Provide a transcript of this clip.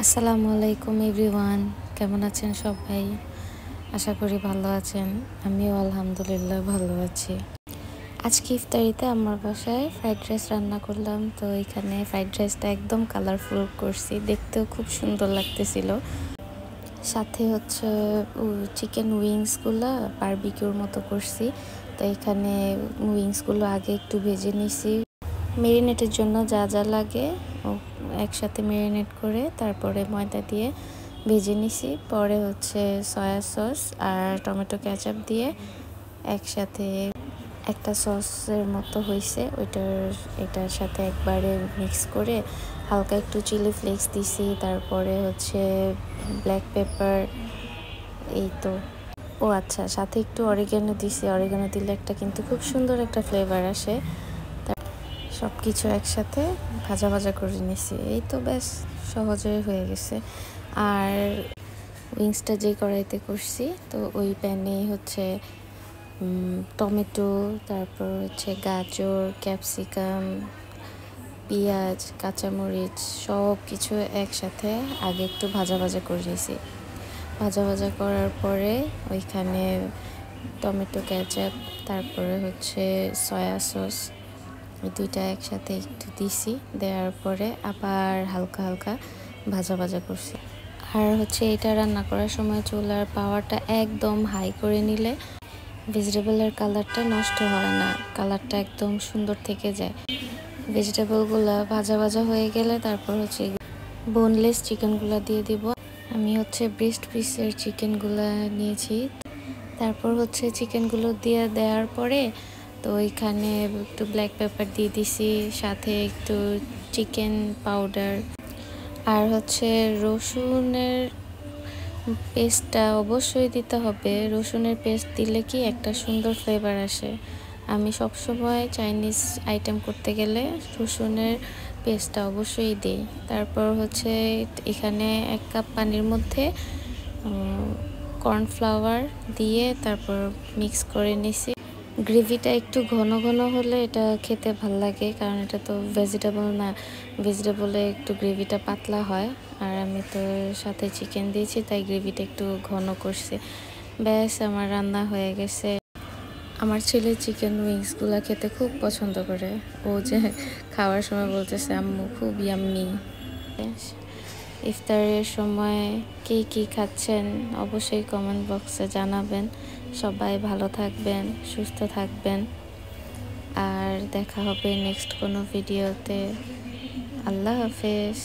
আসসালামু আলাইকুম এভরিওয়ান, কেমন আছেন সবাই? আশা করি ভালো আছেন। আমিও আলহামদুলিল্লাহ ভালো আছি। আজকে ইফতারিতে আমার বাসায় ফ্রাইড রাইস রান্না করলাম। তো এখানে ফ্রাইড রাইসটা একদম কালারফুল করছি, দেখতেও খুব সুন্দর লাগতেছিল। সাথে হচ্ছে চিকেন উইংসগুলো বারবিকিউর মতো করছি। তো এখানে উইংসগুলো আগে একটু ভেজে নিছি। মেরিনেটের জন্য যা যা লাগে একসাথে মেরিনেট করে তারপরে ময়দা দিয়ে ভেজে নিছি। পরে হচ্ছে সয়া সস আর টমেটো কেচাপ দিয়ে একসাথে একটা সসের মতো হয়েছে, এটার সাথে একবারে মিক্স করে হালকা একটু চিলি ফ্লেক্স দিছি। তারপরে হচ্ছে ব্ল্যাক পেপার, এই তো। ও আচ্ছা, সাথে একটু অরিগানো দিছি। অরিগানো দিলে কিন্তু খুব সুন্দর একটা ফ্লেভার আসে। সব কিছু একসাথে ভাজা ভাজা করে নিছি। এই তো ব্যাস, সহজে হয়ে গেছে। আর উইংসটা যে কড়াইতে করছি, তো ওই প্যানে হচ্ছে টমেটো, তারপর হচ্ছে গাজর, ক্যাপসিকাম, পেঁয়াজ, কাঁচামরিচ সব কিছু একসাথে আগে একটু ভাজা ভাজা করে নিয়েছি। ভাজা ভাজা করার পরে ওইখানে টমেটো কেচাপ, তারপরে হচ্ছে সয়া সস, দুইটা একসাথে একটু দিছি। দেওয়ার পরে আবার হালকা হালকা ভাজা ভাজা করছি। আর হচ্ছে এটা রান্না করার সময় চুলার পাওয়ারটা একদম হাই করে নিলে ভেজিটেবলের কালারটা নষ্ট হয় না, কালারটা একদম সুন্দর থেকে যায়। ভেজিটেবলগুলো ভাজা ভাজা হয়ে গেলে তারপর হচ্ছে বোনলেস চিকেনগুলো দিয়ে দিব। আমি হচ্ছে ব্রেস্ট পিসের চিকেনগুলো নিয়েছি। তারপর হচ্ছে চিকেনগুলো দিয়ে দেওয়ার পরে তো ওইখানে একটু ব্ল্যাক পেপার দিয়ে দিছি, সাথে একটু চিকেন পাউডার আর হচ্ছে রসুনের পেস্টটা অবশ্যই দিতে হবে। রসুনের পেস্ট দিলে কি একটা সুন্দর ফ্লেভার আসে। আমি সবসময় চাইনিজ আইটেম করতে গেলে রসুনের পেস্টটা অবশ্যই দিই। তারপর হচ্ছে এখানে 1 কাপ পানির মধ্যে কর্নফ্লাওয়ার দিয়ে তারপর মিক্স করে নিছি। গ্রেভিটা একটু ঘন ঘন হলে এটা খেতে ভাল লাগে, কারণ এটা তো ভেজিটেবল না, ভেজিটেবলে একটু গ্রেভিটা পাতলা হয়। আর আমি তো সাথে চিকেন দিয়েছি, তাই গ্রেভিটা একটু ঘন করছি। ব্যাস, আমার রান্না হয়ে গেছে। আমার ছেলে চিকেন উইংসগুলো খেতে খুব পছন্দ করে। ও যে খাওয়ার সময় বলতেছে, আম্মু খুব ইয়াম্মি। ইফতারের সময় কে কী খাচ্ছেন অবশ্যই কমেন্ট বক্সে জানাবেন। সবাই ভালো থাকবেন, সুস্থ থাকবেন। আর দেখা হবে নেক্সট কোনো ভিডিওতে। আল্লাহ হাফেজ।